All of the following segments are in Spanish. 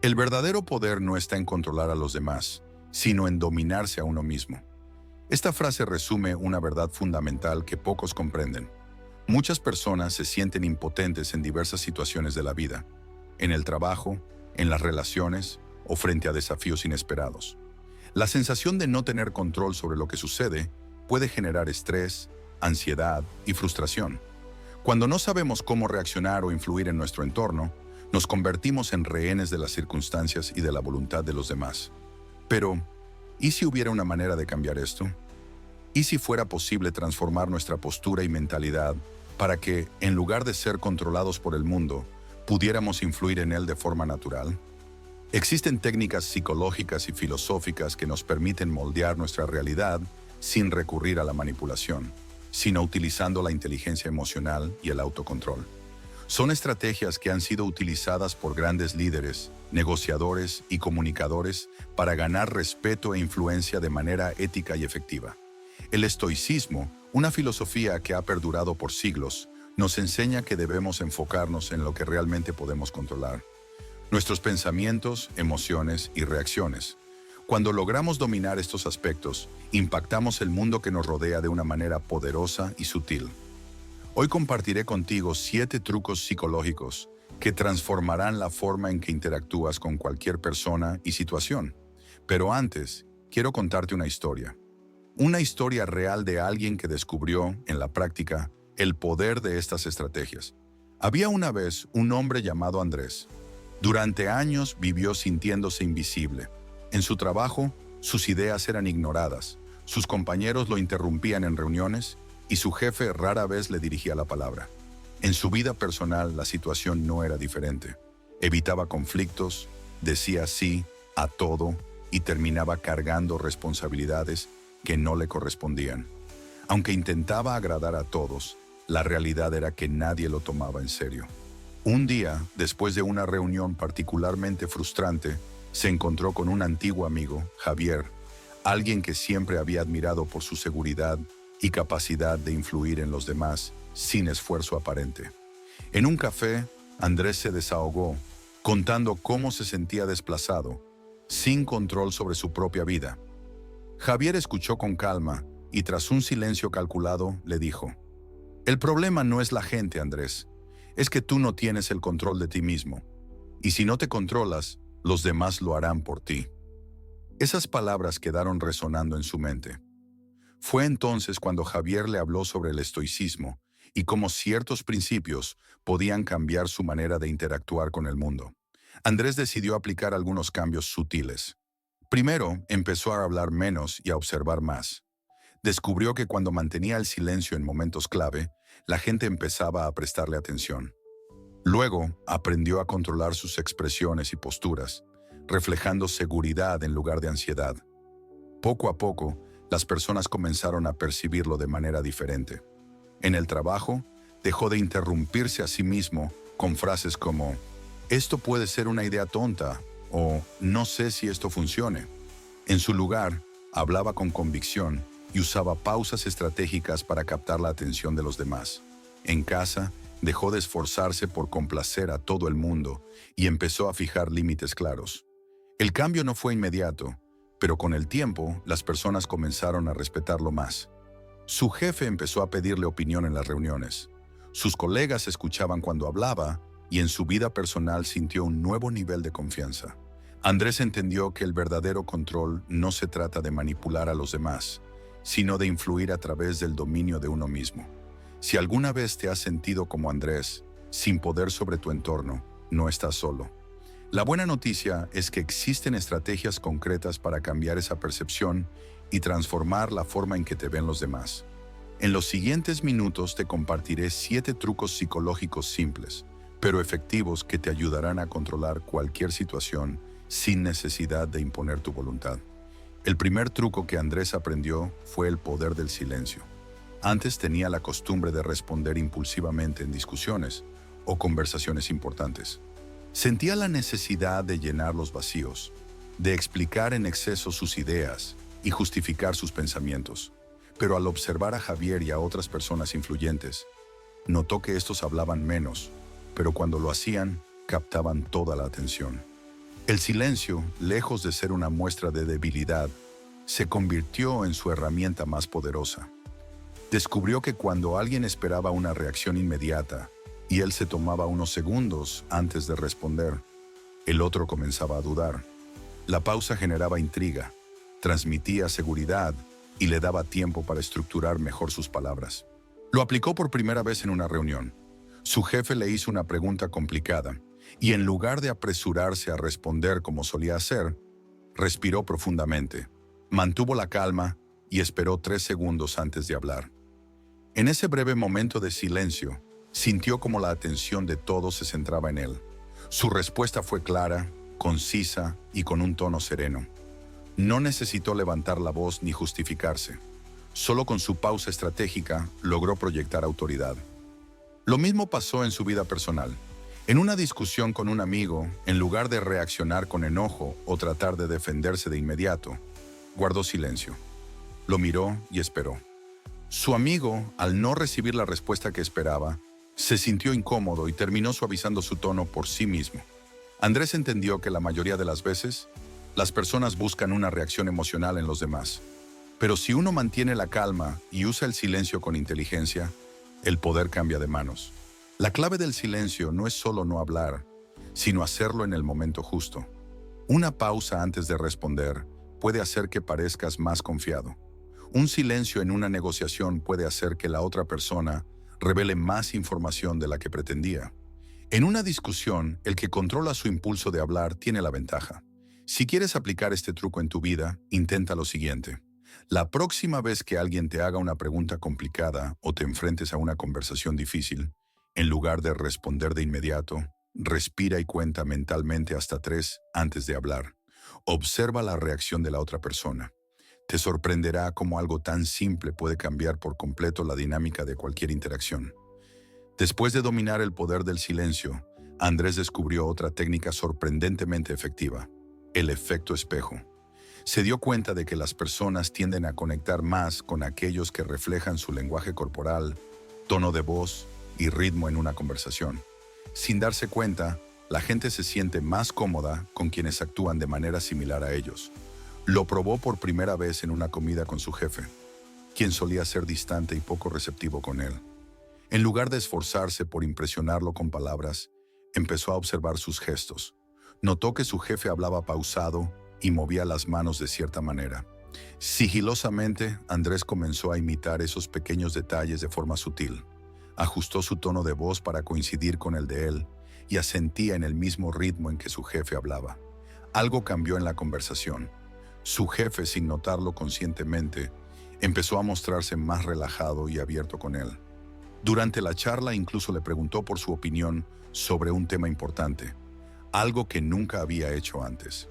El verdadero poder no está en controlar a los demás, sino en dominarse a uno mismo. Esta frase resume una verdad fundamental que pocos comprenden. Muchas personas se sienten impotentes en diversas situaciones de la vida, en el trabajo, en las relaciones o frente a desafíos inesperados. La sensación de no tener control sobre lo que sucede puede generar estrés, ansiedad y frustración. Cuando no sabemos cómo reaccionar o influir en nuestro entorno, nos convertimos en rehenes de las circunstancias y de la voluntad de los demás. Pero, ¿y si hubiera una manera de cambiar esto? ¿Y si fuera posible transformar nuestra postura y mentalidad para que, en lugar de ser controlados por el mundo, pudiéramos influir en él de forma natural? Existen técnicas psicológicas y filosóficas que nos permiten moldear nuestra realidad sin recurrir a la manipulación, sino utilizando la inteligencia emocional y el autocontrol. Son estrategias que han sido utilizadas por grandes líderes, negociadores y comunicadores para ganar respeto e influencia de manera ética y efectiva. El estoicismo, una filosofía que ha perdurado por siglos, nos enseña que debemos enfocarnos en lo que realmente podemos controlar: nuestros pensamientos, emociones y reacciones. Cuando logramos dominar estos aspectos, impactamos el mundo que nos rodea de una manera poderosa y sutil. Hoy compartiré contigo 7 trucos psicológicos que transformarán la forma en que interactúas con cualquier persona y situación. Pero antes, quiero contarte una historia. Una historia real de alguien que descubrió, en la práctica, el poder de estas estrategias. Había una vez un hombre llamado Andrés. Durante años vivió sintiéndose invisible. En su trabajo, sus ideas eran ignoradas, sus compañeros lo interrumpían en reuniones y su jefe rara vez le dirigía la palabra. En su vida personal, la situación no era diferente. Evitaba conflictos, decía sí a todo y terminaba cargando responsabilidades que no le correspondían. Aunque intentaba agradar a todos, la realidad era que nadie lo tomaba en serio. Un día, después de una reunión particularmente frustrante, se encontró con un antiguo amigo, Javier, alguien que siempre había admirado por su seguridad y capacidad de influir en los demás sin esfuerzo aparente. En un café, Andrés se desahogó, contando cómo se sentía desplazado, sin control sobre su propia vida. Javier escuchó con calma y, tras un silencio calculado, le dijo: «El problema no es la gente, Andrés. Es que tú no tienes el control de ti mismo. Y si no te controlas, los demás lo harán por ti». Esas palabras quedaron resonando en su mente. Fue entonces cuando Javier le habló sobre el estoicismo y cómo ciertos principios podían cambiar su manera de interactuar con el mundo. Andrés decidió aplicar algunos cambios sutiles. Primero, empezó a hablar menos y a observar más. Descubrió que cuando mantenía el silencio en momentos clave, la gente empezaba a prestarle atención. Luego, aprendió a controlar sus expresiones y posturas, reflejando seguridad en lugar de ansiedad. Poco a poco, las personas comenzaron a percibirlo de manera diferente. En el trabajo, dejó de interrumpirse a sí mismo con frases como «esto puede ser una idea tonta» o «no sé si esto funcione». En su lugar, hablaba con convicción y usaba pausas estratégicas para captar la atención de los demás. En casa, dejó de esforzarse por complacer a todo el mundo y empezó a fijar límites claros. El cambio no fue inmediato, pero con el tiempo, las personas comenzaron a respetarlo más. Su jefe empezó a pedirle opinión en las reuniones. Sus colegas escuchaban cuando hablaba y en su vida personal sintió un nuevo nivel de confianza. Andrés entendió que el verdadero control no se trata de manipular a los demás, sino de influir a través del dominio de uno mismo. Si alguna vez te has sentido como Andrés, sin poder sobre tu entorno, no estás solo. La buena noticia es que existen estrategias concretas para cambiar esa percepción y transformar la forma en que te ven los demás. En los siguientes minutos te compartiré 7 trucos psicológicos simples, pero efectivos que te ayudarán a controlar cualquier situación sin necesidad de imponer tu voluntad. El primer truco que Andrés aprendió fue el poder del silencio. Antes tenía la costumbre de responder impulsivamente en discusiones o conversaciones importantes. Sentía la necesidad de llenar los vacíos, de explicar en exceso sus ideas y justificar sus pensamientos. Pero al observar a Javier y a otras personas influyentes, notó que estos hablaban menos, pero cuando lo hacían, captaban toda la atención. El silencio, lejos de ser una muestra de debilidad, se convirtió en su herramienta más poderosa. Descubrió que cuando alguien esperaba una reacción inmediata y él se tomaba unos segundos antes de responder, el otro comenzaba a dudar. La pausa generaba intriga, transmitía seguridad y le daba tiempo para estructurar mejor sus palabras. Lo aplicó por primera vez en una reunión. Su jefe le hizo una pregunta complicada y en lugar de apresurarse a responder como solía hacer, respiró profundamente, mantuvo la calma y esperó 3 segundos antes de hablar. En ese breve momento de silencio, sintió como la atención de todos se centraba en él. Su respuesta fue clara, concisa y con un tono sereno. No necesitó levantar la voz ni justificarse. Solo con su pausa estratégica logró proyectar autoridad. Lo mismo pasó en su vida personal. En una discusión con un amigo, en lugar de reaccionar con enojo o tratar de defenderse de inmediato, guardó silencio. Lo miró y esperó. Su amigo, al no recibir la respuesta que esperaba, se sintió incómodo y terminó suavizando su tono por sí mismo. Andrés entendió que la mayoría de las veces, las personas buscan una reacción emocional en los demás. Pero si uno mantiene la calma y usa el silencio con inteligencia, el poder cambia de manos. La clave del silencio no es solo no hablar, sino hacerlo en el momento justo. Una pausa antes de responder puede hacer que parezcas más confiado. Un silencio en una negociación puede hacer que la otra persona revele más información de la que pretendía. En una discusión, el que controla su impulso de hablar tiene la ventaja. Si quieres aplicar este truco en tu vida, intenta lo siguiente. La próxima vez que alguien te haga una pregunta complicada o te enfrentes a una conversación difícil, en lugar de responder de inmediato, respira y cuenta mentalmente hasta 3 antes de hablar. Observa la reacción de la otra persona. Te sorprenderá cómo algo tan simple puede cambiar por completo la dinámica de cualquier interacción. Después de dominar el poder del silencio, Andrés descubrió otra técnica sorprendentemente efectiva: el efecto espejo. Se dio cuenta de que las personas tienden a conectar más con aquellos que reflejan su lenguaje corporal, tono de voz y ritmo en una conversación. Sin darse cuenta, la gente se siente más cómoda con quienes actúan de manera similar a ellos. Lo probó por primera vez en una comida con su jefe, quien solía ser distante y poco receptivo con él. En lugar de esforzarse por impresionarlo con palabras, empezó a observar sus gestos. Notó que su jefe hablaba pausado y movía las manos de cierta manera. Sigilosamente, Andrés comenzó a imitar esos pequeños detalles de forma sutil. Ajustó su tono de voz para coincidir con el de él y asentía en el mismo ritmo en que su jefe hablaba. Algo cambió en la conversación. Su jefe, sin notarlo conscientemente, empezó a mostrarse más relajado y abierto con él. Durante la charla incluso le preguntó por su opinión sobre un tema importante, algo que nunca había hecho antes.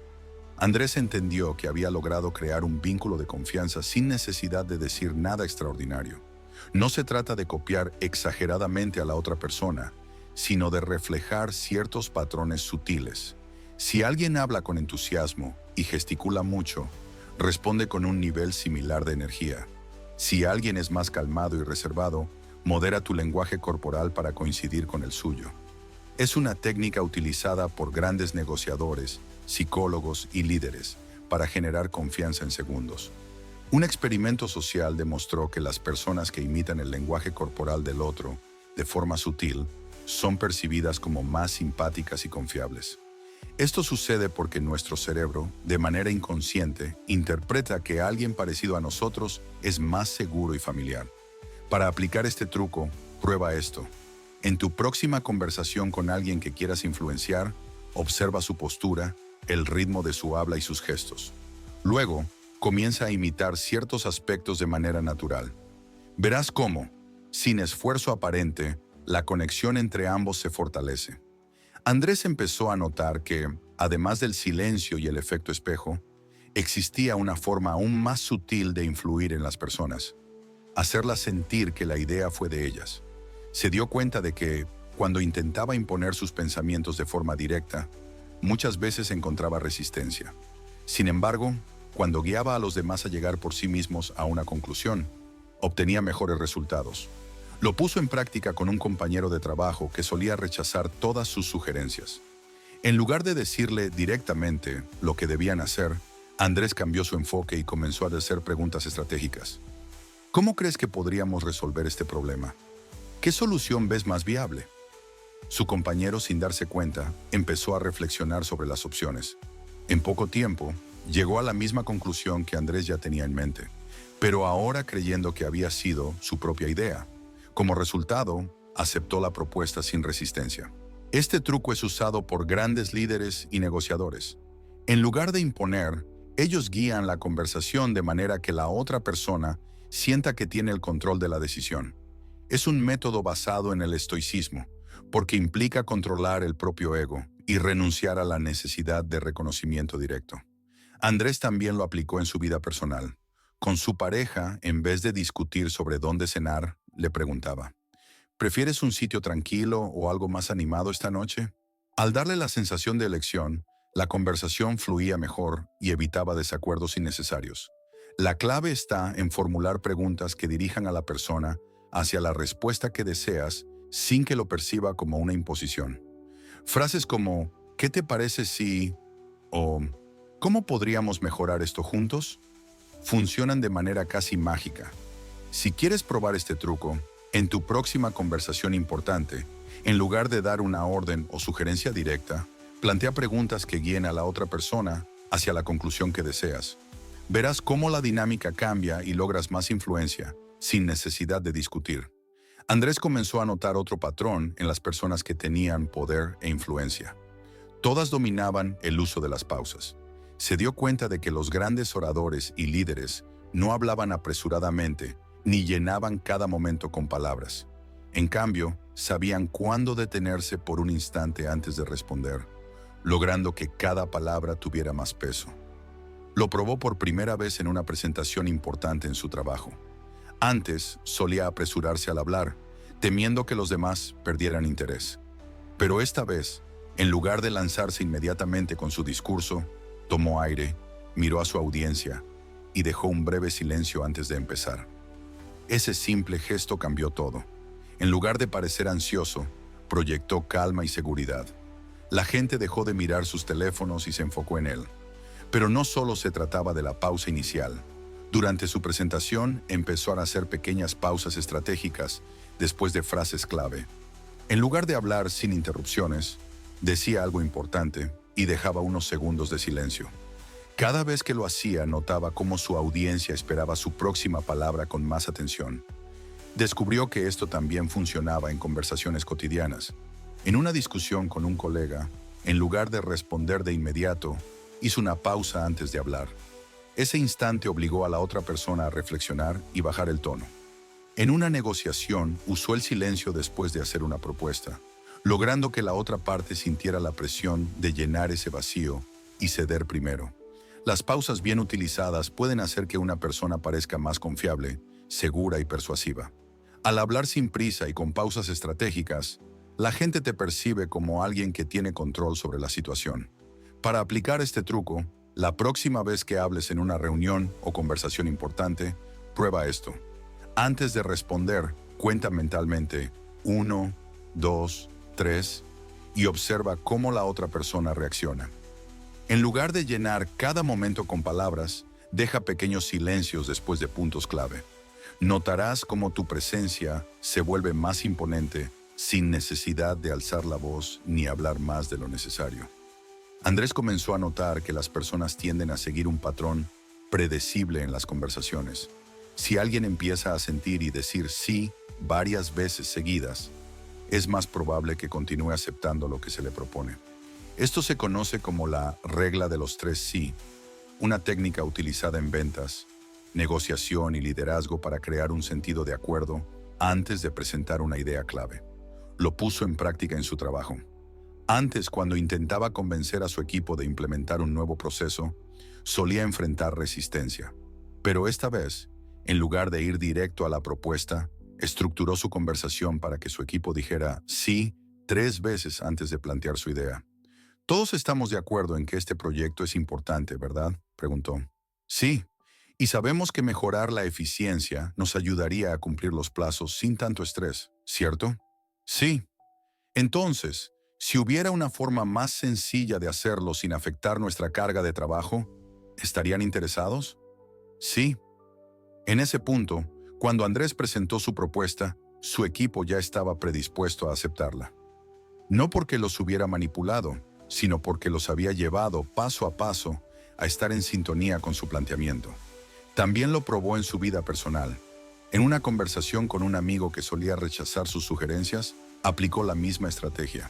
Andrés entendió que había logrado crear un vínculo de confianza sin necesidad de decir nada extraordinario. No se trata de copiar exageradamente a la otra persona, sino de reflejar ciertos patrones sutiles. Si alguien habla con entusiasmo y gesticula mucho, responde con un nivel similar de energía. Si alguien es más calmado y reservado, modera tu lenguaje corporal para coincidir con el suyo. Es una técnica utilizada por grandes negociadores, psicólogos y líderes para generar confianza en segundos. Un experimento social demostró que las personas que imitan el lenguaje corporal del otro de forma sutil son percibidas como más simpáticas y confiables. Esto sucede porque nuestro cerebro, de manera inconsciente, interpreta que alguien parecido a nosotros es más seguro y familiar. Para aplicar este truco, prueba esto. En tu próxima conversación con alguien que quieras influenciar, observa su postura, el ritmo de su habla y sus gestos. Luego, comienza a imitar ciertos aspectos de manera natural. Verás cómo, sin esfuerzo aparente, la conexión entre ambos se fortalece. Andrés empezó a notar que, además del silencio y el efecto espejo, existía una forma aún más sutil de influir en las personas, hacerlas sentir que la idea fue de ellas. Se dio cuenta de que, cuando intentaba imponer sus pensamientos de forma directa, muchas veces encontraba resistencia. Sin embargo, cuando guiaba a los demás a llegar por sí mismos a una conclusión, obtenía mejores resultados. Lo puso en práctica con un compañero de trabajo que solía rechazar todas sus sugerencias. En lugar de decirle directamente lo que debían hacer, Andrés cambió su enfoque y comenzó a hacer preguntas estratégicas. ¿Cómo crees que podríamos resolver este problema? ¿Qué solución ves más viable? Su compañero, sin darse cuenta, empezó a reflexionar sobre las opciones. En poco tiempo, llegó a la misma conclusión que Andrés ya tenía en mente, pero ahora creyendo que había sido su propia idea. Como resultado, aceptó la propuesta sin resistencia. Este truco es usado por grandes líderes y negociadores. En lugar de imponer, ellos guían la conversación de manera que la otra persona sienta que tiene el control de la decisión. Es un método basado en el estoicismo, porque implica controlar el propio ego y renunciar a la necesidad de reconocimiento directo. Andrés también lo aplicó en su vida personal. Con su pareja, en vez de discutir sobre dónde cenar, le preguntaba: ¿prefieres un sitio tranquilo o algo más animado esta noche? Al darle la sensación de elección, la conversación fluía mejor y evitaba desacuerdos innecesarios. La clave está en formular preguntas que dirijan a la persona hacia la respuesta que deseas sin que lo perciba como una imposición. Frases como ¿qué te parece si? O ¿cómo podríamos mejorar esto juntos? Funcionan de manera casi mágica. Si quieres probar este truco, en tu próxima conversación importante, en lugar de dar una orden o sugerencia directa, plantea preguntas que guíen a la otra persona hacia la conclusión que deseas. Verás cómo la dinámica cambia y logras más influencia, sin necesidad de discutir. Andrés comenzó a notar otro patrón en las personas que tenían poder e influencia. Todas dominaban el uso de las pausas. Se dio cuenta de que los grandes oradores y líderes no hablaban apresuradamente ni llenaban cada momento con palabras. En cambio, sabían cuándo detenerse por un instante antes de responder, logrando que cada palabra tuviera más peso. Lo probó por primera vez en una presentación importante en su trabajo. Antes solía apresurarse al hablar, temiendo que los demás perdieran interés. Pero esta vez, en lugar de lanzarse inmediatamente con su discurso, tomó aire, miró a su audiencia y dejó un breve silencio antes de empezar. Ese simple gesto cambió todo. En lugar de parecer ansioso, proyectó calma y seguridad. La gente dejó de mirar sus teléfonos y se enfocó en él. Pero no solo se trataba de la pausa inicial. Durante su presentación empezó a hacer pequeñas pausas estratégicas después de frases clave. En lugar de hablar sin interrupciones, decía algo importante y dejaba unos segundos de silencio. Cada vez que lo hacía, notaba cómo su audiencia esperaba su próxima palabra con más atención. Descubrió que esto también funcionaba en conversaciones cotidianas. En una discusión con un colega, en lugar de responder de inmediato, hizo una pausa antes de hablar. Ese instante obligó a la otra persona a reflexionar y bajar el tono. En una negociación, usó el silencio después de hacer una propuesta, logrando que la otra parte sintiera la presión de llenar ese vacío y ceder primero. Las pausas bien utilizadas pueden hacer que una persona parezca más confiable, segura y persuasiva. Al hablar sin prisa y con pausas estratégicas, la gente te percibe como alguien que tiene control sobre la situación. Para aplicar este truco, la próxima vez que hables en una reunión o conversación importante, prueba esto. Antes de responder, cuenta mentalmente 1, 2, 3 y observa cómo la otra persona reacciona. En lugar de llenar cada momento con palabras, deja pequeños silencios después de puntos clave. Notarás cómo tu presencia se vuelve más imponente sin necesidad de alzar la voz ni hablar más de lo necesario. Andrés comenzó a notar que las personas tienden a seguir un patrón predecible en las conversaciones. Si alguien empieza a sentir y decir sí varias veces seguidas, es más probable que continúe aceptando lo que se le propone. Esto se conoce como la regla de los 3 sí, una técnica utilizada en ventas, negociación y liderazgo para crear un sentido de acuerdo antes de presentar una idea clave. Lo puso en práctica en su trabajo. Antes, cuando intentaba convencer a su equipo de implementar un nuevo proceso, solía enfrentar resistencia. Pero esta vez, en lugar de ir directo a la propuesta, estructuró su conversación para que su equipo dijera sí 3 veces antes de plantear su idea. «Todos estamos de acuerdo en que este proyecto es importante, ¿verdad?», preguntó. «Sí, y sabemos que mejorar la eficiencia nos ayudaría a cumplir los plazos sin tanto estrés, ¿cierto?». «Sí». Entonces, Si hubiera una forma más sencilla de hacerlo sin afectar nuestra carga de trabajo, ¿estarían interesados? Sí. En ese punto, cuando Andrés presentó su propuesta, su equipo ya estaba predispuesto a aceptarla. No porque los hubiera manipulado, sino porque los había llevado paso a paso a estar en sintonía con su planteamiento. También lo probó en su vida personal. En una conversación con un amigo que solía rechazar sus sugerencias, aplicó la misma estrategia.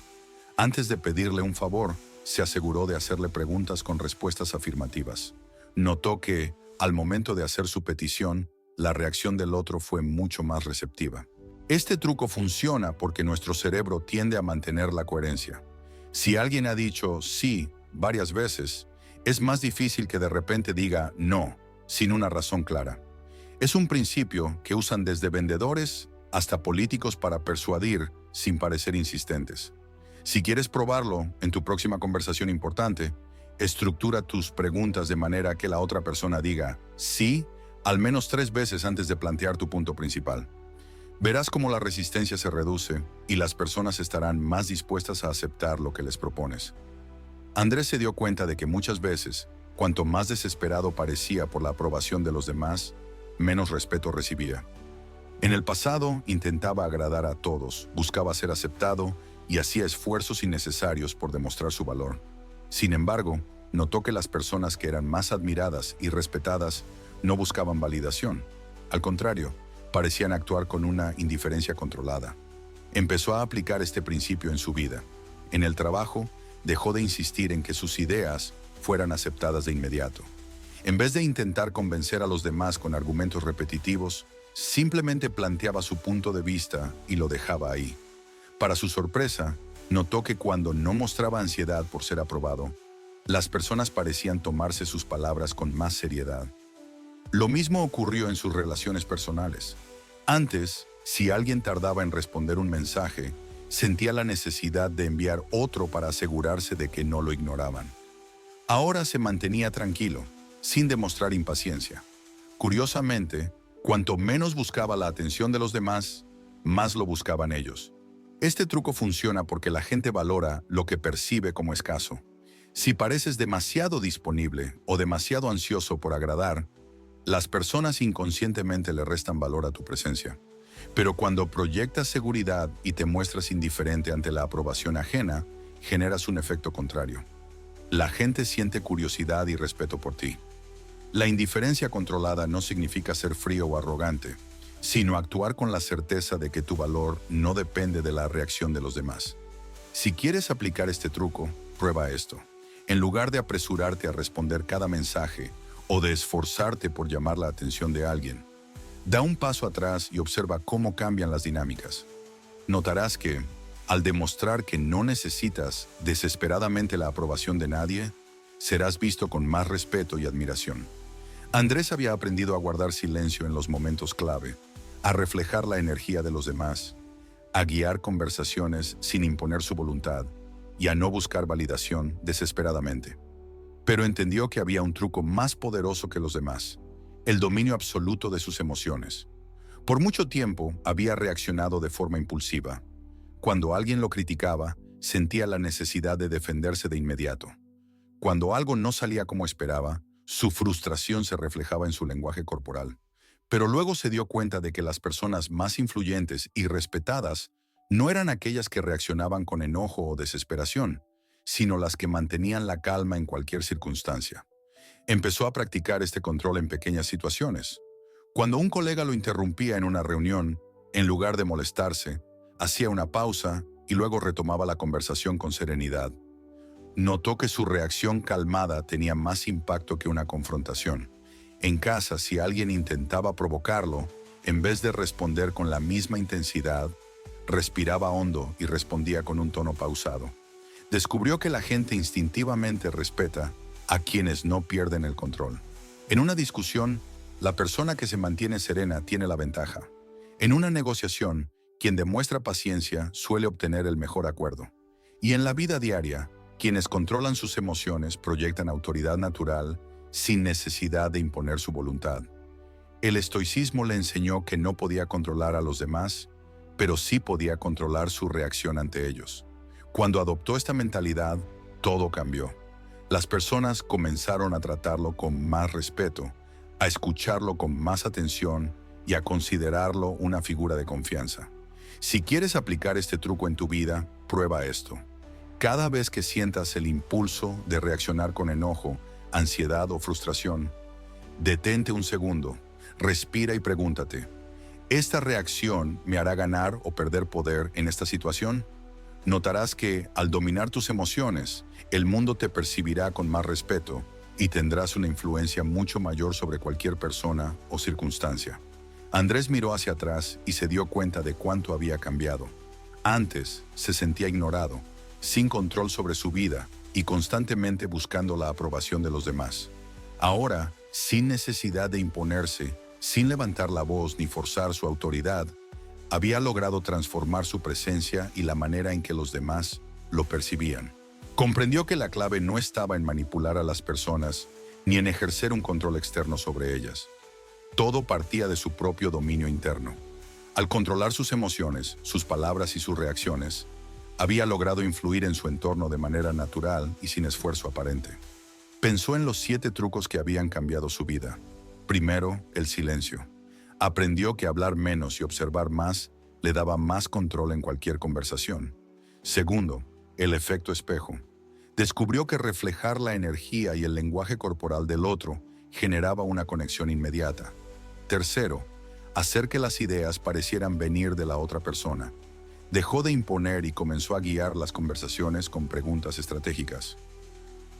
Antes de pedirle un favor, se aseguró de hacerle preguntas con respuestas afirmativas. Notó que, al momento de hacer su petición, la reacción del otro fue mucho más receptiva. Este truco funciona porque nuestro cerebro tiende a mantener la coherencia. Si alguien ha dicho sí varias veces, es más difícil que de repente diga no, sin una razón clara. Es un principio que usan desde vendedores hasta políticos para persuadir sin parecer insistentes. Si quieres probarlo en tu próxima conversación importante, estructura tus preguntas de manera que la otra persona diga sí al menos 3 veces antes de plantear tu punto principal. Verás cómo la resistencia se reduce y las personas estarán más dispuestas a aceptar lo que les propones. Andrés se dio cuenta de que muchas veces, cuanto más desesperado parecía por la aprobación de los demás, menos respeto recibía. En el pasado intentaba agradar a todos, buscaba ser aceptado y hacía esfuerzos innecesarios por demostrar su valor. Sin embargo, notó que las personas que eran más admiradas y respetadas no buscaban validación. Al contrario, parecían actuar con una indiferencia controlada. Empezó a aplicar este principio en su vida. En el trabajo, dejó de insistir en que sus ideas fueran aceptadas de inmediato. En vez de intentar convencer a los demás con argumentos repetitivos, simplemente planteaba su punto de vista y lo dejaba ahí. Para su sorpresa, notó que cuando no mostraba ansiedad por ser aprobado, las personas parecían tomarse sus palabras con más seriedad. Lo mismo ocurrió en sus relaciones personales. Antes, si alguien tardaba en responder un mensaje, sentía la necesidad de enviar otro para asegurarse de que no lo ignoraban. Ahora se mantenía tranquilo, sin demostrar impaciencia. Curiosamente, cuanto menos buscaba la atención de los demás, más lo buscaban ellos. Este truco funciona porque la gente valora lo que percibe como escaso. Si pareces demasiado disponible o demasiado ansioso por agradar, las personas inconscientemente le restan valor a tu presencia. Pero cuando proyectas seguridad y te muestras indiferente ante la aprobación ajena, generas un efecto contrario. La gente siente curiosidad y respeto por ti. La indiferencia controlada no significa ser frío o arrogante, sino actuar con la certeza de que tu valor no depende de la reacción de los demás. Si quieres aplicar este truco, prueba esto. En lugar de apresurarte a responder cada mensaje o de esforzarte por llamar la atención de alguien, da un paso atrás y observa cómo cambian las dinámicas. Notarás que, al demostrar que no necesitas desesperadamente la aprobación de nadie, serás visto con más respeto y admiración. Andrés había aprendido a guardar silencio en los momentos clave, a reflejar la energía de los demás, a guiar conversaciones sin imponer su voluntad y a no buscar validación desesperadamente. Pero entendió que había un truco más poderoso que los demás: el dominio absoluto de sus emociones. Por mucho tiempo había reaccionado de forma impulsiva. Cuando alguien lo criticaba, sentía la necesidad de defenderse de inmediato. Cuando algo no salía como esperaba, su frustración se reflejaba en su lenguaje corporal. Pero luego se dio cuenta de que las personas más influyentes y respetadas no eran aquellas que reaccionaban con enojo o desesperación, sino las que mantenían la calma en cualquier circunstancia. Empezó a practicar este control en pequeñas situaciones. Cuando un colega lo interrumpía en una reunión, en lugar de molestarse, hacía una pausa y luego retomaba la conversación con serenidad. Notó que su reacción calmada tenía más impacto que una confrontación. En casa, si alguien intentaba provocarlo, en vez de responder con la misma intensidad, respiraba hondo y respondía con un tono pausado. Descubrió que la gente instintivamente respeta a quienes no pierden el control. En una discusión, la persona que se mantiene serena tiene la ventaja. En una negociación, quien demuestra paciencia suele obtener el mejor acuerdo. Y en la vida diaria, quienes controlan sus emociones proyectan autoridad natural sin necesidad de imponer su voluntad. El estoicismo le enseñó que no podía controlar a los demás, pero sí podía controlar su reacción ante ellos. Cuando adoptó esta mentalidad, todo cambió. Las personas comenzaron a tratarlo con más respeto, a escucharlo con más atención y a considerarlo una figura de confianza. Si quieres aplicar este truco en tu vida, prueba esto. Cada vez que sientas el impulso de reaccionar con enojo, ansiedad o frustración, detente un segundo, respira y pregúntate, ¿esta reacción me hará ganar o perder poder en esta situación? Notarás que, al dominar tus emociones, el mundo te percibirá con más respeto y tendrás una influencia mucho mayor sobre cualquier persona o circunstancia. Andrés miró hacia atrás y se dio cuenta de cuánto había cambiado. Antes se sentía ignorado, sin control sobre su vida y constantemente buscando la aprobación de los demás. Ahora, sin necesidad de imponerse, sin levantar la voz ni forzar su autoridad, había logrado transformar su presencia y la manera en que los demás lo percibían. Comprendió que la clave no estaba en manipular a las personas ni en ejercer un control externo sobre ellas. Todo partía de su propio dominio interno. Al controlar sus emociones, sus palabras y sus reacciones, había logrado influir en su entorno de manera natural y sin esfuerzo aparente. Pensó en los 7 trucos que habían cambiado su vida. Primero, el silencio. Aprendió que hablar menos y observar más le daba más control en cualquier conversación. Segundo, el efecto espejo. Descubrió que reflejar la energía y el lenguaje corporal del otro generaba una conexión inmediata. Tercero, hacer que las ideas parecieran venir de la otra persona. Dejó de imponer y comenzó a guiar las conversaciones con preguntas estratégicas.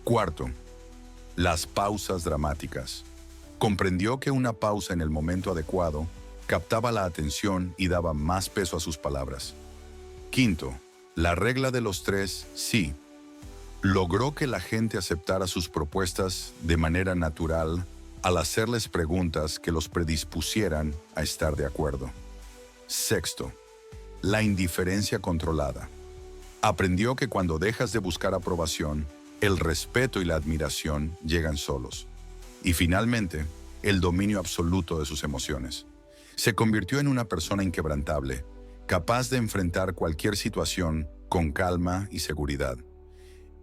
Cuarto, las pausas dramáticas. Comprendió que una pausa en el momento adecuado captaba la atención y daba más peso a sus palabras. Quinto, la regla de los 3 sí. Logró que la gente aceptara sus propuestas de manera natural al hacerles preguntas que los predispusieran a estar de acuerdo. Sexto, la indiferencia controlada. Aprendió que cuando dejas de buscar aprobación, el respeto y la admiración llegan solos. Y finalmente, el dominio absoluto de sus emociones. Se convirtió en una persona inquebrantable, capaz de enfrentar cualquier situación con calma y seguridad.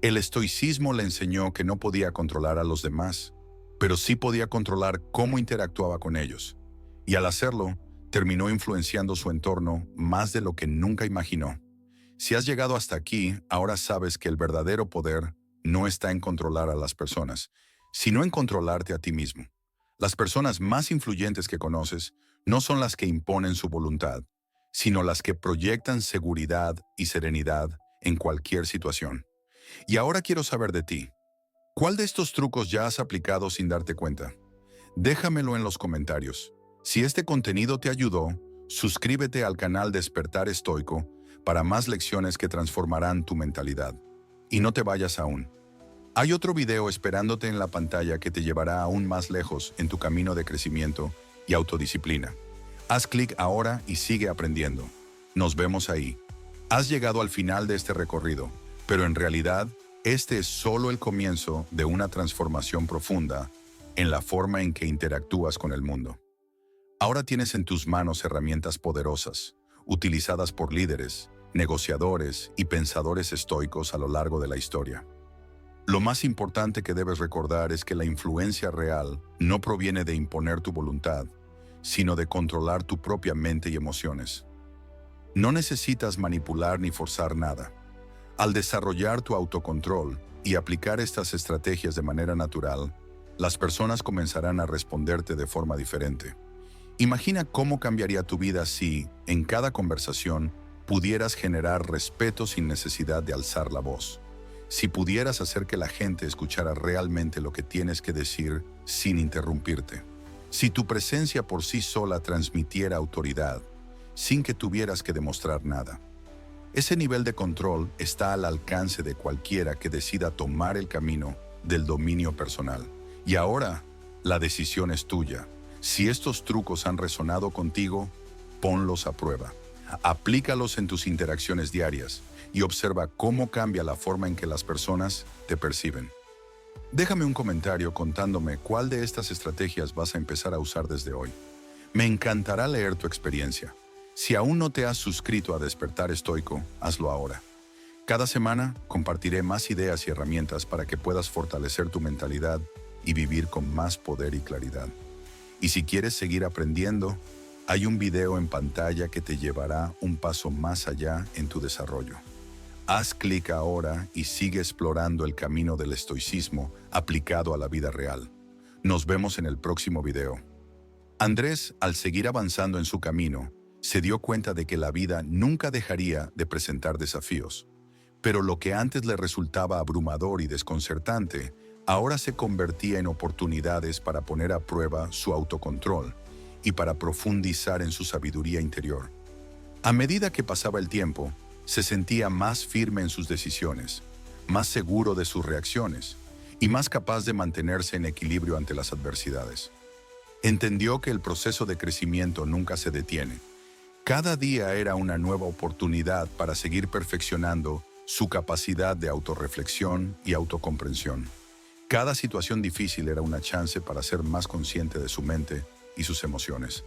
El estoicismo le enseñó que no podía controlar a los demás, pero sí podía controlar cómo interactuaba con ellos. Y al hacerlo, terminó influenciando su entorno más de lo que nunca imaginó. Si has llegado hasta aquí, ahora sabes que el verdadero poder no está en controlar a las personas, sino en controlarte a ti mismo. Las personas más influyentes que conoces no son las que imponen su voluntad, sino las que proyectan seguridad y serenidad en cualquier situación. Y ahora quiero saber de ti. ¿Cuál de estos trucos ya has aplicado sin darte cuenta? Déjamelo en los comentarios. Si este contenido te ayudó, suscríbete al canal Despertar Estoico para más lecciones que transformarán tu mentalidad. Y no te vayas aún. Hay otro video esperándote en la pantalla que te llevará aún más lejos en tu camino de crecimiento y autodisciplina. Haz clic ahora y sigue aprendiendo. Nos vemos ahí. Has llegado al final de este recorrido, pero en realidad, este es solo el comienzo de una transformación profunda en la forma en que interactúas con el mundo. Ahora tienes en tus manos herramientas poderosas, utilizadas por líderes, negociadores y pensadores estoicos a lo largo de la historia. Lo más importante que debes recordar es que la influencia real no proviene de imponer tu voluntad, sino de controlar tu propia mente y emociones. No necesitas manipular ni forzar nada. Al desarrollar tu autocontrol y aplicar estas estrategias de manera natural, las personas comenzarán a responderte de forma diferente. Imagina cómo cambiaría tu vida si, en cada conversación, pudieras generar respeto sin necesidad de alzar la voz. Si pudieras hacer que la gente escuchara realmente lo que tienes que decir sin interrumpirte. Si tu presencia por sí sola transmitiera autoridad, sin que tuvieras que demostrar nada. Ese nivel de control está al alcance de cualquiera que decida tomar el camino del dominio personal. Y ahora, la decisión es tuya. Si estos trucos han resonado contigo, ponlos a prueba. Aplícalos en tus interacciones diarias y observa cómo cambia la forma en que las personas te perciben. Déjame un comentario contándome cuál de estas estrategias vas a empezar a usar desde hoy. Me encantará leer tu experiencia. Si aún no te has suscrito a Despertar Estoico, hazlo ahora. Cada semana compartiré más ideas y herramientas para que puedas fortalecer tu mentalidad y vivir con más poder y claridad. Y si quieres seguir aprendiendo, hay un video en pantalla que te llevará un paso más allá en tu desarrollo. Haz clic ahora y sigue explorando el camino del estoicismo aplicado a la vida real. Nos vemos en el próximo video. Andrés, al seguir avanzando en su camino, se dio cuenta de que la vida nunca dejaría de presentar desafíos. Pero lo que antes le resultaba abrumador y desconcertante, ahora se convertía en oportunidades para poner a prueba su autocontrol y para profundizar en su sabiduría interior. A medida que pasaba el tiempo, se sentía más firme en sus decisiones, más seguro de sus reacciones y más capaz de mantenerse en equilibrio ante las adversidades. Entendió que el proceso de crecimiento nunca se detiene. Cada día era una nueva oportunidad para seguir perfeccionando su capacidad de autorreflexión y autocomprensión. Cada situación difícil era una chance para ser más consciente de su mente y sus emociones.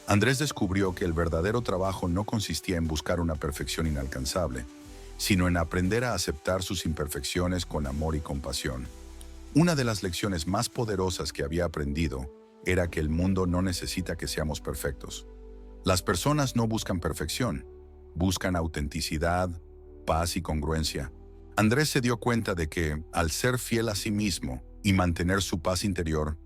Andrés descubrió que el verdadero trabajo no consistía en buscar una perfección inalcanzable, sino en aprender a aceptar sus imperfecciones con amor y compasión. Una de las lecciones más poderosas que había aprendido era que el mundo no necesita que seamos perfectos. Las personas no buscan perfección, buscan autenticidad, paz y congruencia. Andrés se dio cuenta de que, al ser fiel a sí mismo y mantener su paz interior,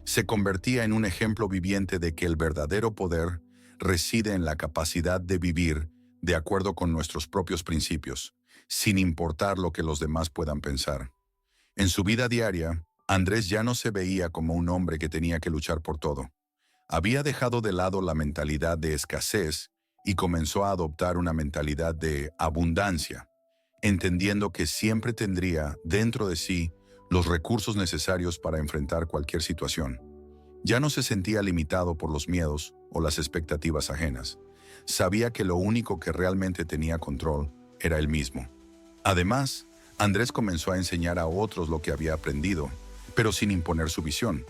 se convertía en un ejemplo viviente de que el verdadero poder reside en la capacidad de vivir de acuerdo con nuestros propios principios, sin importar lo que los demás puedan pensar. En su vida diaria, Andrés ya no se veía como un hombre que tenía que luchar por todo. Había dejado de lado la mentalidad de escasez y comenzó a adoptar una mentalidad de abundancia, entendiendo que siempre tendría dentro de sí los recursos necesarios para enfrentar cualquier situación. Ya no se sentía limitado por los miedos o las expectativas ajenas. Sabía que lo único que realmente tenía control era él mismo. Además, Andrés comenzó a enseñar a otros lo que había aprendido, pero sin imponer su visión.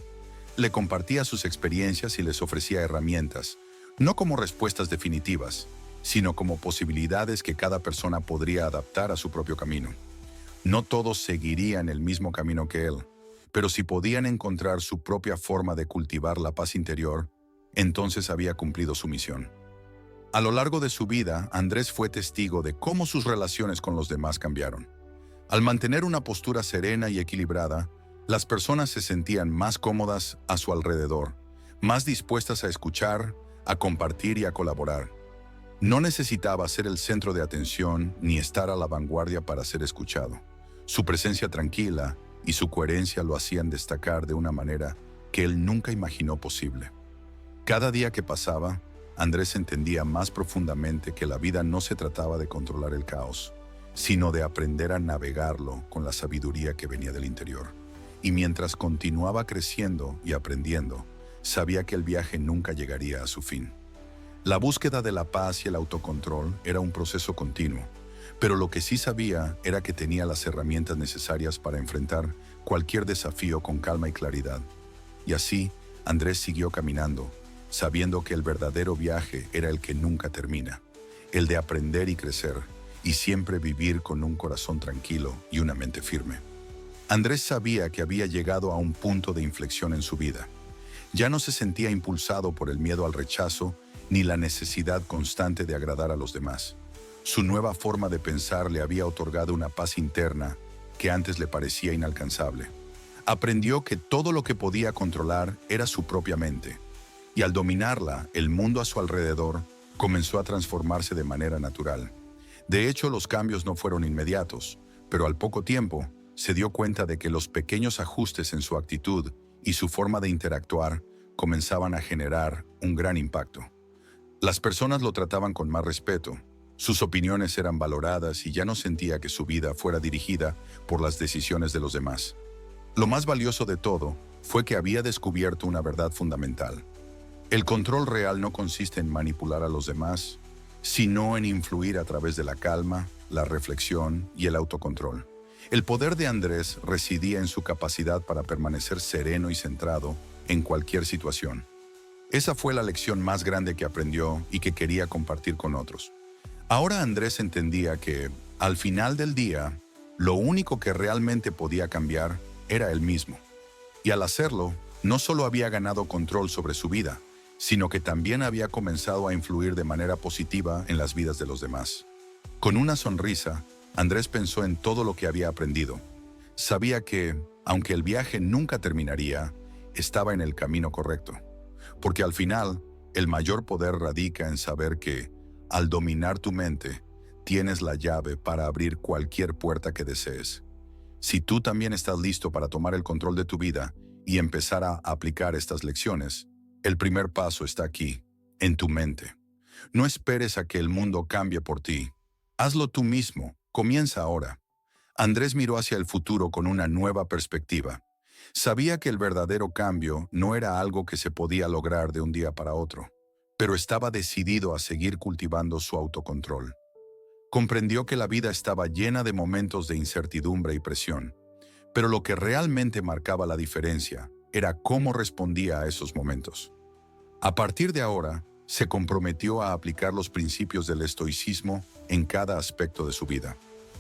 Le compartía sus experiencias y les ofrecía herramientas, no como respuestas definitivas, sino como posibilidades que cada persona podría adaptar a su propio camino. No todos seguirían el mismo camino que él, pero si podían encontrar su propia forma de cultivar la paz interior, entonces había cumplido su misión. A lo largo de su vida, Andrés fue testigo de cómo sus relaciones con los demás cambiaron. Al mantener una postura serena y equilibrada, las personas se sentían más cómodas a su alrededor, más dispuestas a escuchar, a compartir y a colaborar. No necesitaba ser el centro de atención ni estar a la vanguardia para ser escuchado. Su presencia tranquila y su coherencia lo hacían destacar de una manera que él nunca imaginó posible. Cada día que pasaba, Andrés entendía más profundamente que la vida no se trataba de controlar el caos, sino de aprender a navegarlo con la sabiduría que venía del interior. Y mientras continuaba creciendo y aprendiendo, sabía que el viaje nunca llegaría a su fin. La búsqueda de la paz y el autocontrol era un proceso continuo, pero lo que sí sabía era que tenía las herramientas necesarias para enfrentar cualquier desafío con calma y claridad. Y así, Andrés siguió caminando, sabiendo que el verdadero viaje era el que nunca termina, el de aprender y crecer, y siempre vivir con un corazón tranquilo y una mente firme. Andrés sabía que había llegado a un punto de inflexión en su vida. Ya no se sentía impulsado por el miedo al rechazo ni la necesidad constante de agradar a los demás. Su nueva forma de pensar le había otorgado una paz interna que antes le parecía inalcanzable. Aprendió que todo lo que podía controlar era su propia mente, y al dominarla, el mundo a su alrededor comenzó a transformarse de manera natural. De hecho, los cambios no fueron inmediatos, pero al poco tiempo se dio cuenta de que los pequeños ajustes en su actitud y su forma de interactuar comenzaban a generar un gran impacto. Las personas lo trataban con más respeto, sus opiniones eran valoradas y ya no sentía que su vida fuera dirigida por las decisiones de los demás. Lo más valioso de todo fue que había descubierto una verdad fundamental. El control real no consiste en manipular a los demás, sino en influir a través de la calma, la reflexión y el autocontrol. El poder de Andrés residía en su capacidad para permanecer sereno y centrado en cualquier situación. Esa fue la lección más grande que aprendió y que quería compartir con otros. Ahora Andrés entendía que, Al final del día, lo único que realmente podía cambiar era él mismo. Y al hacerlo, no solo había ganado control sobre su vida, sino que también había comenzado a influir de manera positiva en las vidas de los demás. Con una sonrisa, Andrés pensó en todo lo que había aprendido. Sabía que, aunque el viaje nunca terminaría, estaba en el camino correcto. Porque al final, el mayor poder radica en saber que, al dominar tu mente, tienes la llave para abrir cualquier puerta que desees. Si tú también estás listo para tomar el control de tu vida y empezar a aplicar estas lecciones, el primer paso está aquí, en tu mente. No esperes a que el mundo cambie por ti. Hazlo tú mismo. Comienza ahora. Andrés miró hacia el futuro con una nueva perspectiva. Sabía que el verdadero cambio no era algo que se podía lograr de un día para otro, pero estaba decidido a seguir cultivando su autocontrol. Comprendió que la vida estaba llena de momentos de incertidumbre y presión, pero lo que realmente marcaba la diferencia era cómo respondía a esos momentos. A partir de ahora, se comprometió a aplicar los principios del estoicismo en cada aspecto de su vida.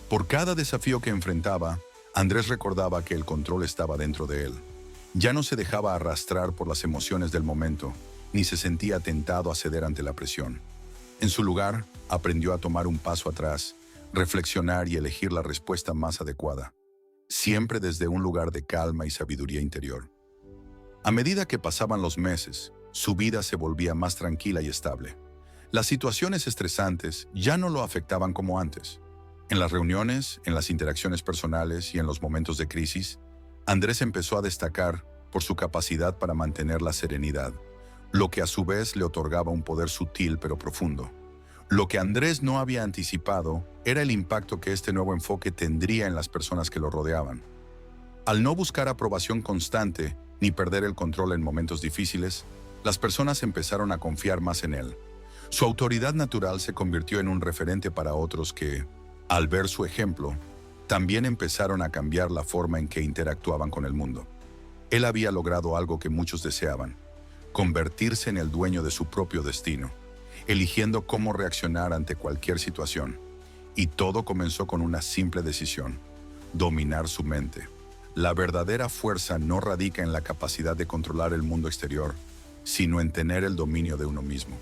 Por cada desafío que enfrentaba, Andrés recordaba que el control estaba dentro de él. Ya no se dejaba arrastrar por las emociones del momento, ni se sentía tentado a ceder ante la presión. En su lugar, aprendió a tomar un paso atrás, reflexionar y elegir la respuesta más adecuada, siempre desde un lugar de calma y sabiduría interior. A medida que pasaban los meses, su vida se volvía más tranquila y estable. Las situaciones estresantes ya no lo afectaban como antes. En las reuniones, en las interacciones personales y en los momentos de crisis, Andrés empezó a destacar por su capacidad para mantener la serenidad, lo que a su vez le otorgaba un poder sutil pero profundo. Lo que Andrés no había anticipado era el impacto que este nuevo enfoque tendría en las personas que lo rodeaban. Al no buscar aprobación constante ni perder el control en momentos difíciles, las personas empezaron a confiar más en él. Su autoridad natural se convirtió en un referente para otros que, al ver su ejemplo, también empezaron a cambiar la forma en que interactuaban con el mundo. Él había logrado algo que muchos deseaban: convertirse en el dueño de su propio destino, eligiendo cómo reaccionar ante cualquier situación. Y todo comenzó con una simple decisión: dominar su mente. La verdadera fuerza no radica en la capacidad de controlar el mundo exterior, sino en tener el dominio de uno mismo.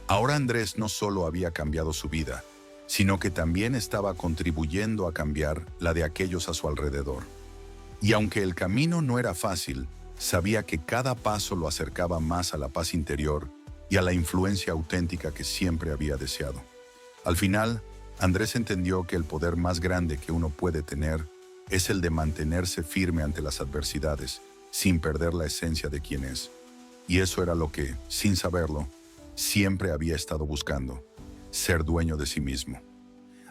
Ahora Andrés no solo había cambiado su vida, sino que también estaba contribuyendo a cambiar la de aquellos a su alrededor. Y aunque el camino no era fácil, sabía que cada paso lo acercaba más a la paz interior y a la influencia auténtica que siempre había deseado. Al final, Andrés entendió que el poder más grande que uno puede tener es el de mantenerse firme ante las adversidades, sin perder la esencia de quién es. Y eso era lo que, sin saberlo, siempre había estado buscando: ser dueño de sí mismo.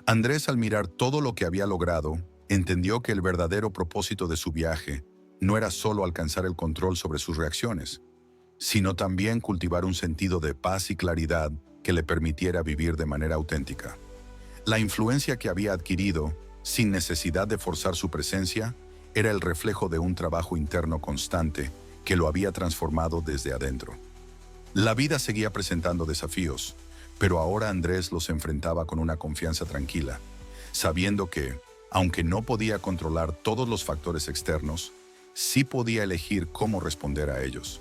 Andrés, al mirar todo lo que había logrado, entendió que el verdadero propósito de su viaje no era solo alcanzar el control sobre sus reacciones, sino también cultivar un sentido de paz y claridad que le permitiera vivir de manera auténtica. La influencia que había adquirido, sin necesidad de forzar su presencia, era el reflejo de un trabajo interno constante que lo había transformado desde adentro. La vida seguía presentando desafíos, pero ahora Andrés los enfrentaba con una confianza tranquila, sabiendo que, aunque no podía controlar todos los factores externos, sí podía elegir cómo responder a ellos.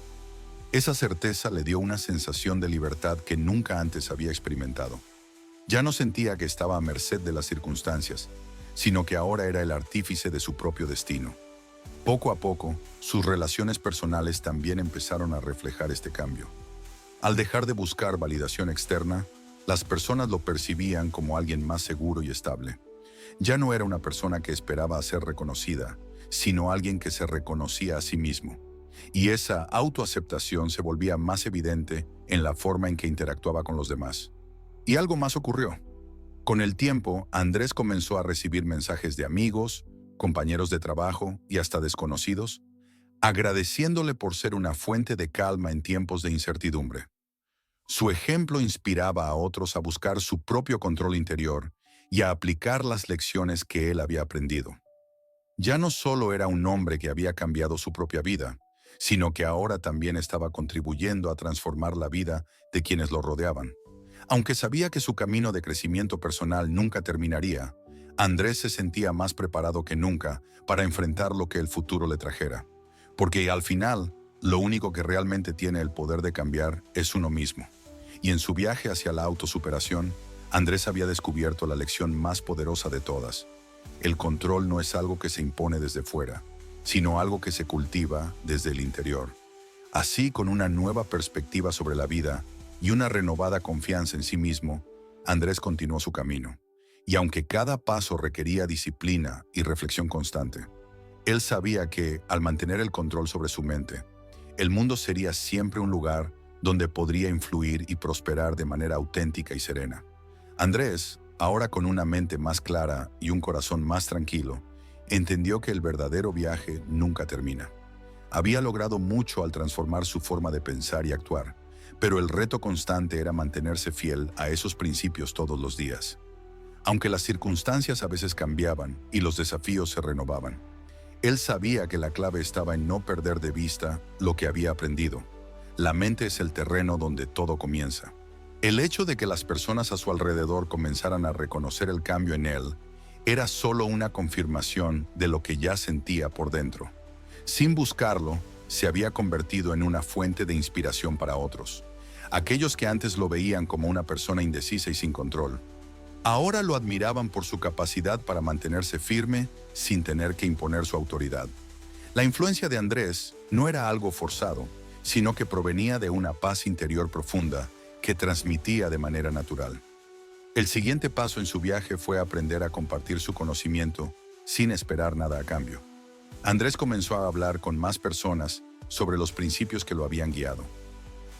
Esa certeza le dio una sensación de libertad que nunca antes había experimentado. Ya no sentía que estaba a merced de las circunstancias, sino que ahora era el artífice de su propio destino. Poco a poco, sus relaciones personales también empezaron a reflejar este cambio. Al dejar de buscar validación externa, las personas lo percibían como alguien más seguro y estable. Ya no era una persona que esperaba ser reconocida, sino alguien que se reconocía a sí mismo. Y esa autoaceptación se volvía más evidente en la forma en que interactuaba con los demás. Y algo más ocurrió. Con el tiempo, Andrés comenzó a recibir mensajes de amigos, compañeros de trabajo y hasta desconocidos, agradeciéndole por ser una fuente de calma en tiempos de incertidumbre. Su ejemplo inspiraba a otros a buscar su propio control interior y a aplicar las lecciones que él había aprendido. Ya no solo era un hombre que había cambiado su propia vida, sino que ahora también estaba contribuyendo a transformar la vida de quienes lo rodeaban. Aunque sabía que su camino de crecimiento personal nunca terminaría, Andrés se sentía más preparado que nunca para enfrentar lo que el futuro le trajera, porque al final, lo único que realmente tiene el poder de cambiar es uno mismo. Y en su viaje hacia la autosuperación, Andrés había descubierto la lección más poderosa de todas. El control no es algo que se impone desde fuera, sino algo que se cultiva desde el interior. Así, con una nueva perspectiva sobre la vida y una renovada confianza en sí mismo, Andrés continuó su camino. Y aunque cada paso requería disciplina y reflexión constante, él sabía que, al mantener el control sobre su mente, el mundo sería siempre un lugar donde podría influir y prosperar de manera auténtica y serena. Andrés, ahora con una mente más clara y un corazón más tranquilo, entendió que el verdadero viaje nunca termina. Había logrado mucho al transformar su forma de pensar y actuar, pero el reto constante era mantenerse fiel a esos principios todos los días. Aunque las circunstancias a veces cambiaban y los desafíos se renovaban, él sabía que la clave estaba en no perder de vista lo que había aprendido. La mente es el terreno donde todo comienza. El hecho de que las personas a su alrededor comenzaran a reconocer el cambio en él era solo una confirmación de lo que ya sentía por dentro. Sin buscarlo, se había convertido en una fuente de inspiración para otros. Aquellos que antes lo veían como una persona indecisa y sin control, ahora lo admiraban por su capacidad para mantenerse firme sin tener que imponer su autoridad. La influencia de Andrés no era algo forzado, sino que provenía de una paz interior profunda que transmitía de manera natural. El siguiente paso en su viaje fue aprender a compartir su conocimiento sin esperar nada a cambio. Andrés comenzó a hablar con más personas sobre los principios que lo habían guiado.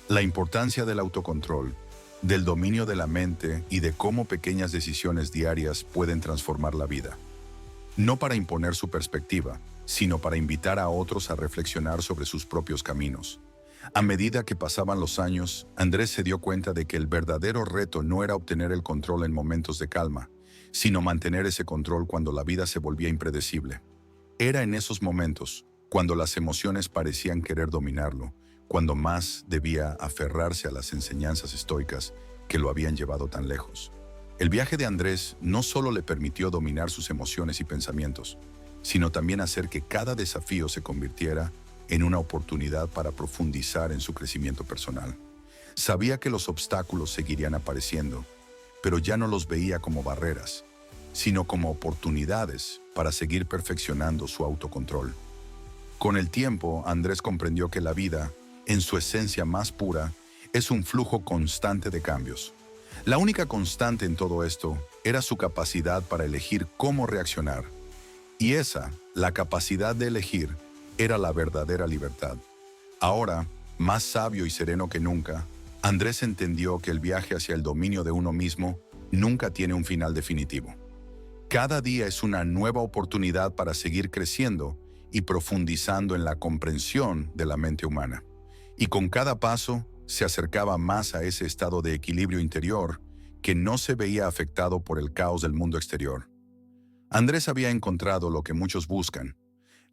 La importancia del autocontrol, del dominio de la mente y de cómo pequeñas decisiones diarias pueden transformar la vida. No para imponer su perspectiva, sino para invitar a otros a reflexionar sobre sus propios caminos. A medida que pasaban los años, Andrés se dio cuenta de que el verdadero reto no era obtener el control en momentos de calma, sino mantener ese control cuando la vida se volvía impredecible. Era en esos momentos, cuando las emociones parecían querer dominarlo, cuando más debía aferrarse a las enseñanzas estoicas que lo habían llevado tan lejos. El viaje de Andrés no solo le permitió dominar sus emociones y pensamientos, sino también hacer que cada desafío se convirtiera en una oportunidad para profundizar en su crecimiento personal. Sabía que los obstáculos seguirían apareciendo, pero ya no los veía como barreras, sino como oportunidades para seguir perfeccionando su autocontrol. Con el tiempo, Andrés comprendió que la vida, en su esencia más pura, es un flujo constante de cambios. La única constante en todo esto era su capacidad para elegir cómo reaccionar. Y esa, la capacidad de elegir, era la verdadera libertad. Ahora, más sabio y sereno que nunca, Andrés entendió que el viaje hacia el dominio de uno mismo nunca tiene un final definitivo. Cada día es una nueva oportunidad para seguir creciendo y profundizando en la comprensión de la mente humana. Y con cada paso, se acercaba más a ese estado de equilibrio interior que no se veía afectado por el caos del mundo exterior. Andrés había encontrado lo que muchos buscan: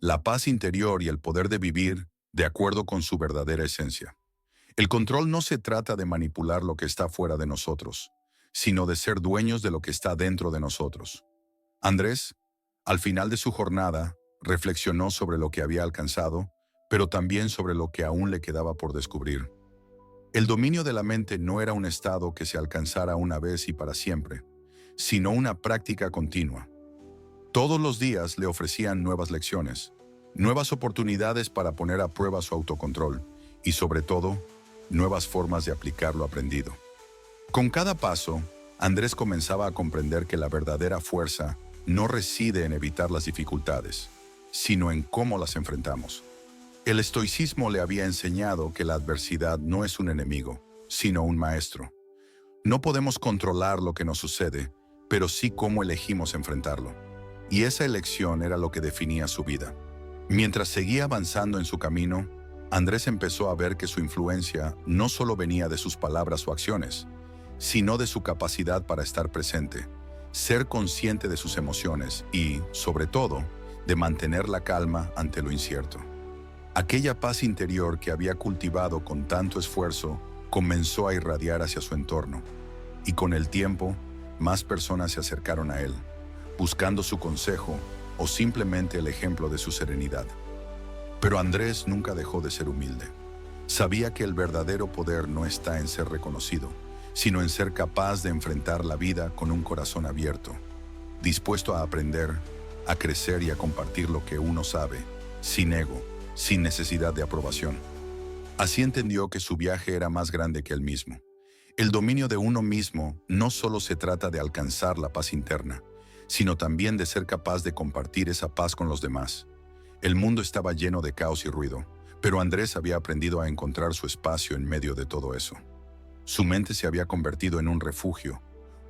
la paz interior y el poder de vivir de acuerdo con su verdadera esencia. El control no se trata de manipular lo que está fuera de nosotros, sino de ser dueños de lo que está dentro de nosotros. Andrés, al final de su jornada, reflexionó sobre lo que había alcanzado, pero también sobre lo que aún le quedaba por descubrir. El dominio de la mente no era un estado que se alcanzara una vez y para siempre, sino una práctica continua. Todos los días le ofrecían nuevas lecciones, nuevas oportunidades para poner a prueba su autocontrol y, sobre todo, nuevas formas de aplicar lo aprendido. Con cada paso, Andrés comenzaba a comprender que la verdadera fuerza no reside en evitar las dificultades, sino en cómo las enfrentamos. El estoicismo le había enseñado que la adversidad no es un enemigo, sino un maestro. No podemos controlar lo que nos sucede, pero sí cómo elegimos enfrentarlo. Y esa elección era lo que definía su vida. Mientras seguía avanzando en su camino, Andrés empezó a ver que su influencia no solo venía de sus palabras o acciones, sino de su capacidad para estar presente, ser consciente de sus emociones y, sobre todo, de mantener la calma ante lo incierto. Aquella paz interior que había cultivado con tanto esfuerzo comenzó a irradiar hacia su entorno, y con el tiempo, más personas se acercaron a él, buscando su consejo o simplemente el ejemplo de su serenidad. Pero Andrés nunca dejó de ser humilde. Sabía que el verdadero poder no está en ser reconocido, sino en ser capaz de enfrentar la vida con un corazón abierto, dispuesto a aprender, a crecer y a compartir lo que uno sabe, sin ego, sin necesidad de aprobación. Así entendió que su viaje era más grande que él mismo. El dominio de uno mismo no solo se trata de alcanzar la paz interna, sino también de ser capaz de compartir esa paz con los demás. El mundo estaba lleno de caos y ruido, pero Andrés había aprendido a encontrar su espacio en medio de todo eso. Su mente se había convertido en un refugio,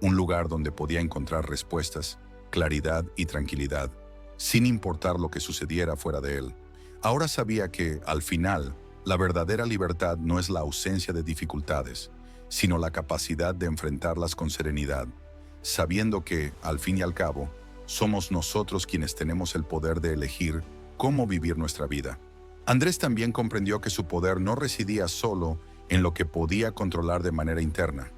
un lugar donde podía encontrar respuestas, claridad y tranquilidad, sin importar lo que sucediera fuera de él. Ahora sabía que, al final, la verdadera libertad no es la ausencia de dificultades, sino la capacidad de enfrentarlas con serenidad, sabiendo que, al fin y al cabo, somos nosotros quienes tenemos el poder de elegir cómo vivir nuestra vida. Andrés también comprendió que su poder no residía solo en lo que podía controlar de manera interna,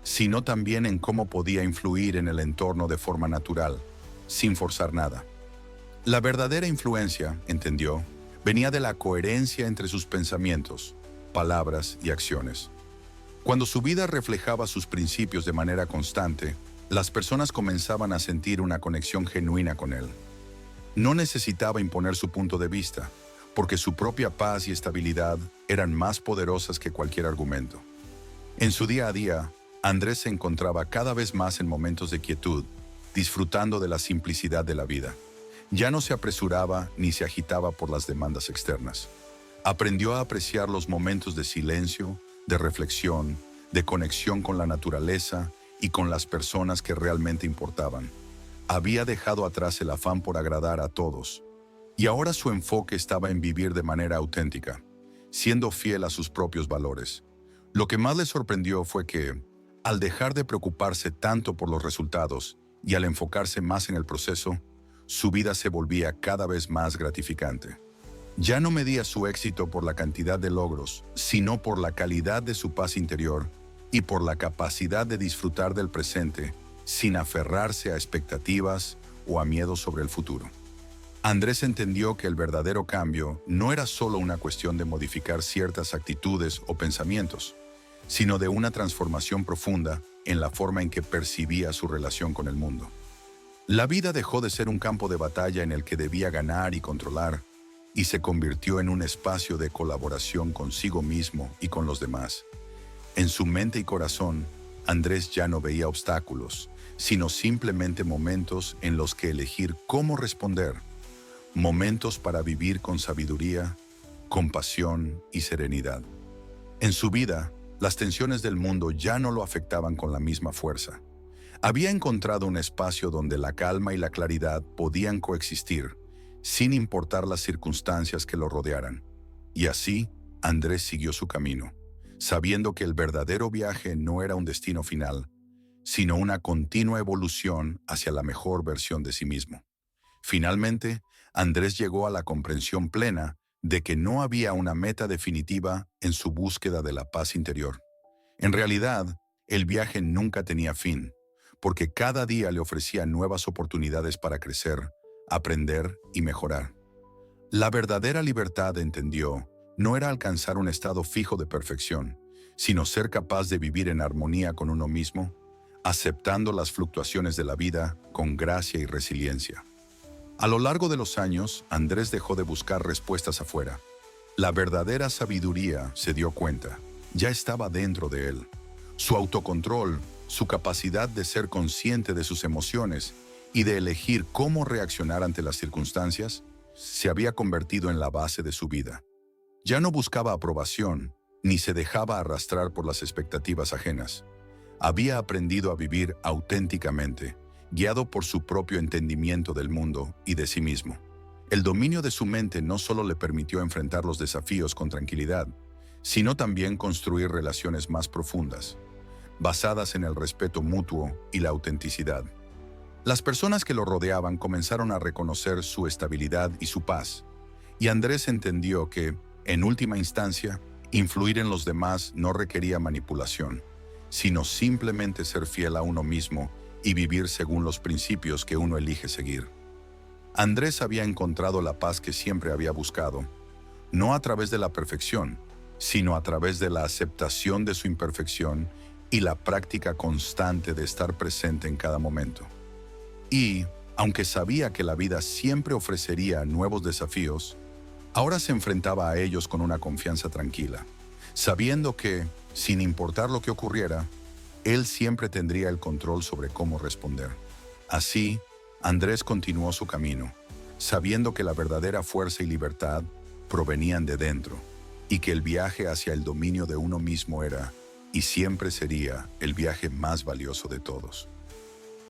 sino también en cómo podía influir en el entorno de forma natural, sin forzar nada. La verdadera influencia, entendió, venía de la coherencia entre sus pensamientos, palabras y acciones. Cuando su vida reflejaba sus principios de manera constante, las personas comenzaban a sentir una conexión genuina con él. No necesitaba imponer su punto de vista, porque su propia paz y estabilidad eran más poderosas que cualquier argumento. En su día a día, Andrés se encontraba cada vez más en momentos de quietud, disfrutando de la simplicidad de la vida. Ya no se apresuraba ni se agitaba por las demandas externas. Aprendió a apreciar los momentos de silencio, de reflexión, de conexión con la naturaleza y con las personas que realmente importaban. Había dejado atrás el afán por agradar a todos, y ahora su enfoque estaba en vivir de manera auténtica, siendo fiel a sus propios valores. Lo que más le sorprendió fue que, al dejar de preocuparse tanto por los resultados y al enfocarse más en el proceso, su vida se volvía cada vez más gratificante. Ya no medía su éxito por la cantidad de logros, sino por la calidad de su paz interior y por la capacidad de disfrutar del presente sin aferrarse a expectativas o a miedos sobre el futuro. Andrés entendió que el verdadero cambio no era solo una cuestión de modificar ciertas actitudes o pensamientos, sino de una transformación profunda en la forma en que percibía su relación con el mundo. La vida dejó de ser un campo de batalla en el que debía ganar y controlar, y se convirtió en un espacio de colaboración consigo mismo y con los demás. En su mente y corazón, Andrés ya no veía obstáculos, sino simplemente momentos en los que elegir cómo responder, momentos para vivir con sabiduría, compasión y serenidad. En su vida, las tensiones del mundo ya no lo afectaban con la misma fuerza. Había encontrado un espacio donde la calma y la claridad podían coexistir, sin importar las circunstancias que lo rodearan. Y así, Andrés siguió su camino, sabiendo que el verdadero viaje no era un destino final, sino una continua evolución hacia la mejor versión de sí mismo. Finalmente, Andrés llegó a la comprensión plena de que no había una meta definitiva en su búsqueda de la paz interior. En realidad, el viaje nunca tenía fin, porque cada día le ofrecía nuevas oportunidades para crecer, aprender y mejorar. La verdadera libertad, entendió, no era alcanzar un estado fijo de perfección, sino ser capaz de vivir en armonía con uno mismo, aceptando las fluctuaciones de la vida con gracia y resiliencia. A lo largo de los años, Andrés dejó de buscar respuestas afuera. La verdadera sabiduría, se dio cuenta, ya estaba dentro de él. Su autocontrol, su capacidad de ser consciente de sus emociones y de elegir cómo reaccionar ante las circunstancias, se había convertido en la base de su vida. Ya no buscaba aprobación, ni se dejaba arrastrar por las expectativas ajenas. Había aprendido a vivir auténticamente, guiado por su propio entendimiento del mundo y de sí mismo. El dominio de su mente no solo le permitió enfrentar los desafíos con tranquilidad, sino también construir relaciones más profundas, basadas en el respeto mutuo y la autenticidad. Las personas que lo rodeaban comenzaron a reconocer su estabilidad y su paz, y Andrés entendió que, en última instancia, influir en los demás no requería manipulación, sino simplemente ser fiel a uno mismo y vivir según los principios que uno elige seguir. Andrés había encontrado la paz que siempre había buscado, no a través de la perfección, sino a través de la aceptación de su imperfección y la práctica constante de estar presente en cada momento. Y, aunque sabía que la vida siempre ofrecería nuevos desafíos, ahora se enfrentaba a ellos con una confianza tranquila, sabiendo que, sin importar lo que ocurriera, él siempre tendría el control sobre cómo responder. Así, Andrés continuó su camino, sabiendo que la verdadera fuerza y libertad provenían de dentro, y que el viaje hacia el dominio de uno mismo era, y siempre sería, el viaje más valioso de todos.